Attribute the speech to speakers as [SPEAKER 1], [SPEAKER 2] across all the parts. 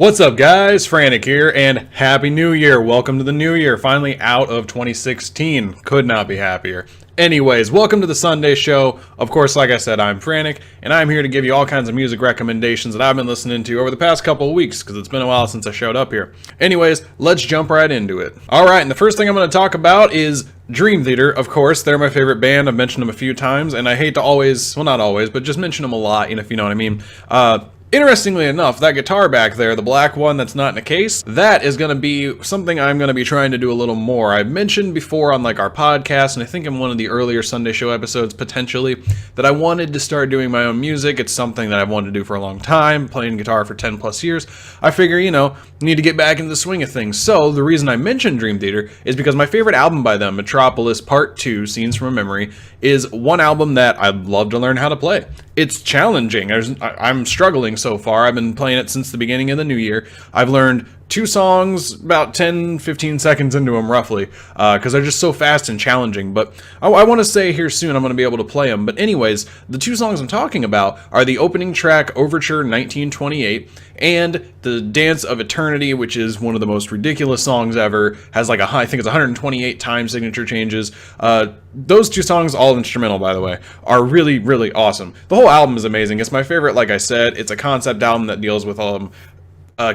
[SPEAKER 1] What's up, guys? Frantic here, and Happy New Year. Welcome to the new year, finally out of 2016. Could not be happier. Anyways, welcome to the Sunday show. Of course, like I said, I'm Frantic, and I'm here to give you all kinds of music recommendations that I've been listening to over the past couple of weeks, because it's been a while since I showed up here. Anyways, let's jump right into it. Alright, and the first thing I'm going to talk about is Dream Theater. Of course, they're my favorite band. I've mentioned them a few times, and I hate to always, well, not always, but just mention them a lot, if you know what I mean. Interestingly enough, that guitar back there, the black one that's not in a case, that is going to be something I'm going to be trying to do a little more. I've mentioned before on our podcast, and I think in one of the earlier Sunday show episodes potentially, that I wanted to start doing my own music. It's something that I've wanted to do for a long time, playing guitar for 10 plus years. I figure, need to get back into the swing of things. So the reason I mentioned Dream Theater is because my favorite album by them, Metropolis Part 2, Scenes from a Memory, is one album that I'd love to learn how to play. It's challenging. I'm struggling so far. I've been playing it since the beginning of the new year. I've learned 2 songs about 10-15 seconds into them roughly, because they're just so fast and challenging. But I want to say here soon I'm going to be able to play them. But anyways, the 2 songs I'm talking about are the opening track, Overture 1928, and the Dance of Eternity, which is one of the most ridiculous songs ever. Has I think it's 128 time signature changes. Those 2 songs, all instrumental by the way, are really, really awesome. The whole album is amazing. It's my favorite, like I said. It's a concept album that deals with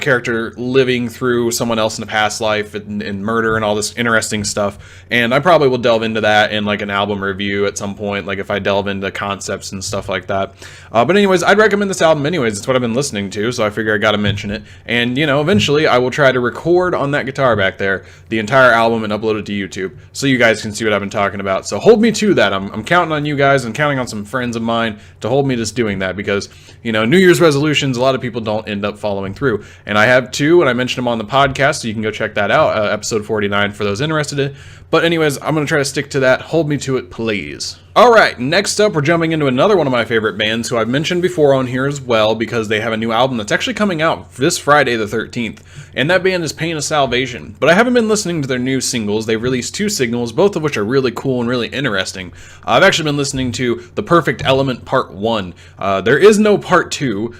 [SPEAKER 1] character living through someone else in a past life and murder and all this interesting stuff, and I probably will delve into that in an album review at some point, if I delve into concepts and stuff like that. But anyways, I'd recommend this album anyways. It's what I've been listening to, so I figure I gotta mention it. And eventually I will try to record on that guitar back there the entire album and upload it to YouTube so you guys can see what I've been talking about. So hold me to that. I'm counting on you guys and counting on some friends of mine to hold me to doing that, because New Year's resolutions, a lot of people don't end up following through. And I have 2, and I mentioned them on the podcast, so you can go check that out, episode 49 for those interested in. But anyways, I'm going to try to stick to that. Hold me to it, please. Alright, next up we're jumping into another one of my favorite bands who I've mentioned before on here as well, because they have a new album that's actually coming out this Friday the 13th, and that band is Pain of Salvation. But I haven't been listening to their new singles. They've released 2 singles, both of which are really cool and really interesting. I've actually been listening to The Perfect Element Part 1. There is no Part 2.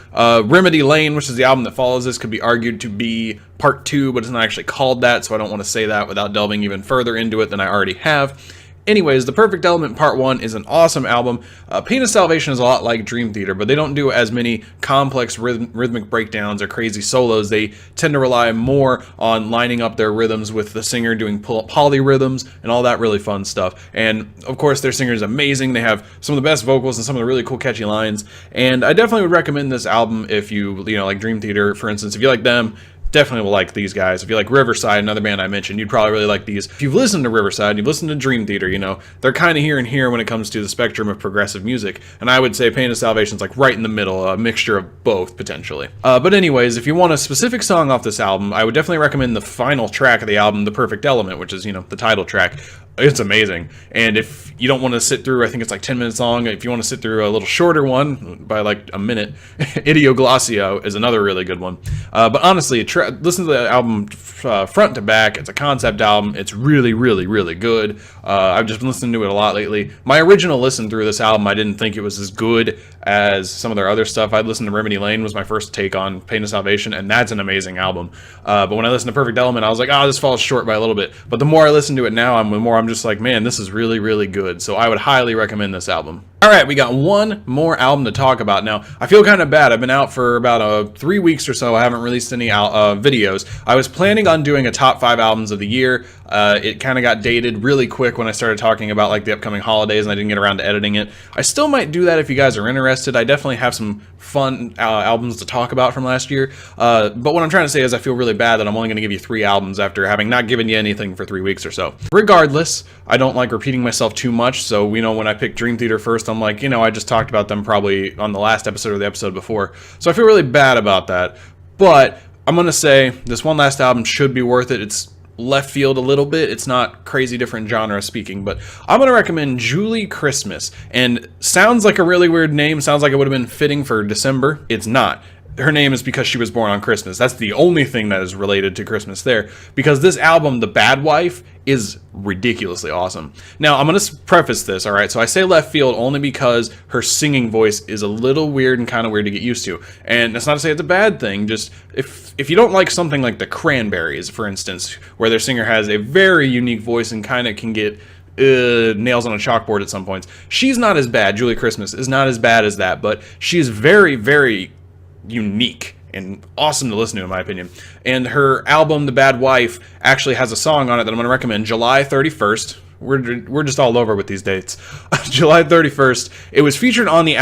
[SPEAKER 1] Remedy Lane, which is the album that follows this, could be argued to be Part 2, but it's not actually called that, so I don't want to say that without delving even further into it than I already have. Anyways, The Perfect Element Part 1 is an awesome album. Pain of Salvation is a lot like Dream Theater, but they don't do as many complex rhythmic breakdowns or crazy solos. They tend to rely more on lining up their rhythms with the singer doing polyrhythms and all that really fun stuff. And of course, their singer is amazing. They have some of the best vocals and some of the really cool catchy lines. And I definitely would recommend this album if you like Dream Theater, for instance. If you like them, definitely will like these guys. If you like Riverside, another band I mentioned, you'd probably really like these. If you've listened to Riverside, you've listened to Dream Theater, they're kind of here and here when it comes to the spectrum of progressive music. And I would say Pain of Salvation is right in the middle, a mixture of both, potentially. But anyways, if you want a specific song off this album, I would definitely recommend the final track of the album, The Perfect Element, which is, the title track. It's amazing. And if you don't want to sit through, I think it's 10 minutes long. If you want to sit through a little shorter one by a minute, Idioglossia is another really good one. But honestly, listen to the album front to back. It's a concept album. It's really, really, really good. I've just been listening to it a lot lately. My original listen through this album, I didn't think it was as good as some of their other stuff. I'd listened to Remedy Lane was my first take on Pain of Salvation, and that's an amazing album. But when I listened to Perfect Element, I was like, this falls short by a little bit. But the more I listen to it now, the more I'm just like, man, this is really, really good. So I would highly recommend this album. Alright, we got one more album to talk about now. I feel kind of bad. I've been out for about 3 weeks or so. I haven't released any videos. I was planning on doing a top 5 albums of the year. It kind of got dated really quick when I started talking about the upcoming holidays, and I didn't get around to editing it. I still might do that if you guys are interested. I definitely have some fun albums to talk about from last year. But what I'm trying to say is I feel really bad that I'm only going to give you 3 albums after having not given you anything for 3 weeks or so. Regardless, I don't like repeating myself too much, so when I picked Dream Theater first, I'm like, I just talked about them probably on the last episode or the episode before, so I feel really bad about that. But I'm going to say this one last album should be worth it. It's left field a little bit. It's not crazy different genre speaking, but I'm going to recommend Julie Christmas. And sounds like a really weird name. Sounds like it would have been fitting for December. It's not. her name is because she was born on Christmas. That's the only thing that is related to Christmas there. Because this album, The Bad Wife, is ridiculously awesome. Now, I'm going to preface this, all right? So I say left field only because her singing voice is a little weird and kind of weird to get used to. And that's not to say it's a bad thing. Just if you don't like something like the Cranberries, for instance, where their singer has a very unique voice and kind of can get nails on a chalkboard at some points. She's not as bad. Julie Christmas is not as bad as that, but she's very, very unique and awesome to listen to, in my opinion. And her album, The Bad Wife, actually has a song on it that I'm going to recommend. July 31st. We're just all over with these dates. July 31st. It was featured on the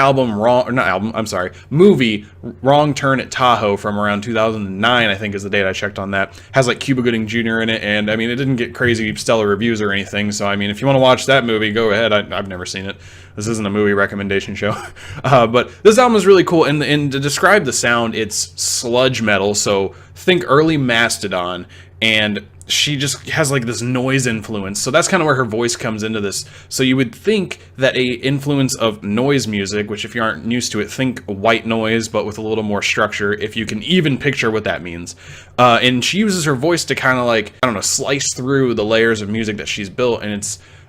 [SPEAKER 1] movie Wrong Turn at Tahoe from around 2009, I think is the date I checked on that. Has like Cuba Gooding Jr. in it, and I mean, it didn't get crazy stellar reviews or anything, so I mean, if you want to watch that movie, go ahead. I've never seen it. This isn't a movie recommendation show. But this album is really cool, and to describe the sound, it's sludge metal, so think early Mastodon, and she just has like this noise influence, so that's kind of where her voice comes into this. So you would think that a influence of noise music, which if you aren't used to it, think white noise but with a little more structure, if you can even picture what that means. And she uses her voice to kind of like, I don't know, slice through the layers of music that she's built, and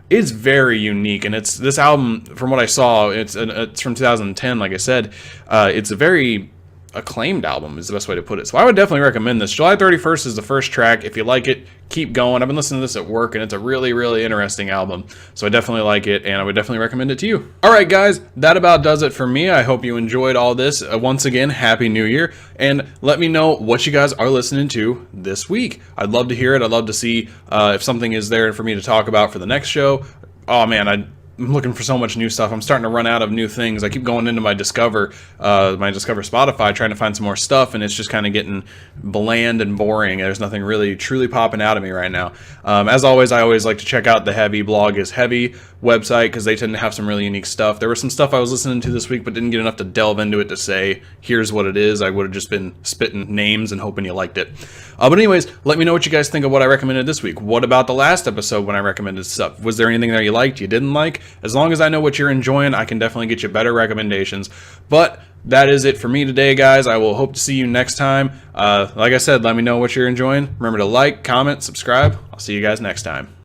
[SPEAKER 1] it's very unique. And it's this album, from what I saw, it's from 2010, like I said. It's a very acclaimed album is the best way to put it. So I would definitely recommend this. July 31st is the first track. If you like it, keep going. I've been listening to this at work, and it's a really, really interesting album. So I definitely like it, and I would definitely recommend it to you. All right, guys, that about does it for me. I hope you enjoyed all this. Once again, Happy New Year, and let me know what you guys are listening to this week. I'd love to hear it. I'd love to see if something is there for me to talk about for the next show. Oh, man, I'm looking for so much new stuff. I'm starting to run out of new things. I keep going into my Discover Spotify, trying to find some more stuff, and it's just kind of getting bland and boring. There's nothing really truly popping out of me right now. As always, I always like to check out the Heavy Blog is Heavy website, because they tend to have some really unique stuff. There was some stuff I was listening to this week, but didn't get enough to delve into it to say, here's what it is. I would have just been spitting names and hoping you liked it. But anyways, let me know what you guys think of what I recommended this week. What about the last episode when I recommended stuff? Was there anything that you liked, you didn't like? As long as I know what you're enjoying, I can definitely get you better recommendations. But that is it for me today, guys. I will hope to see you next time. Like I said, let me know what you're enjoying. Remember to like, comment, subscribe. I'll see you guys next time.